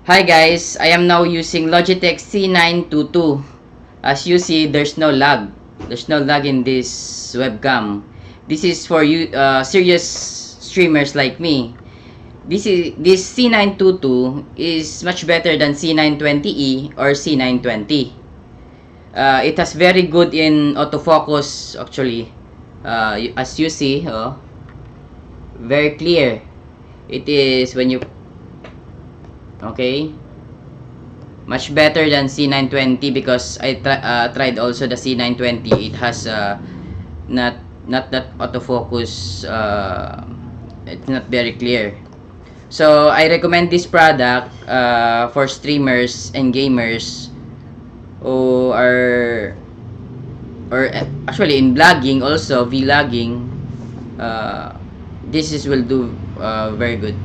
Hi guys, I am now using Logitech C922. As you see, there's no lag. There's no lag in this webcam. This is for you serious streamers like me. This C922 is much better than C920E or C920. It has very good in autofocus actually. As you see, very clear. It is when you okay. Much better than C920 because I tried also the C920. It has not that autofocus. It's not very clear. So I recommend this product for streamers and gamers who are or actually in vlogging also vlogging. This is will do very good.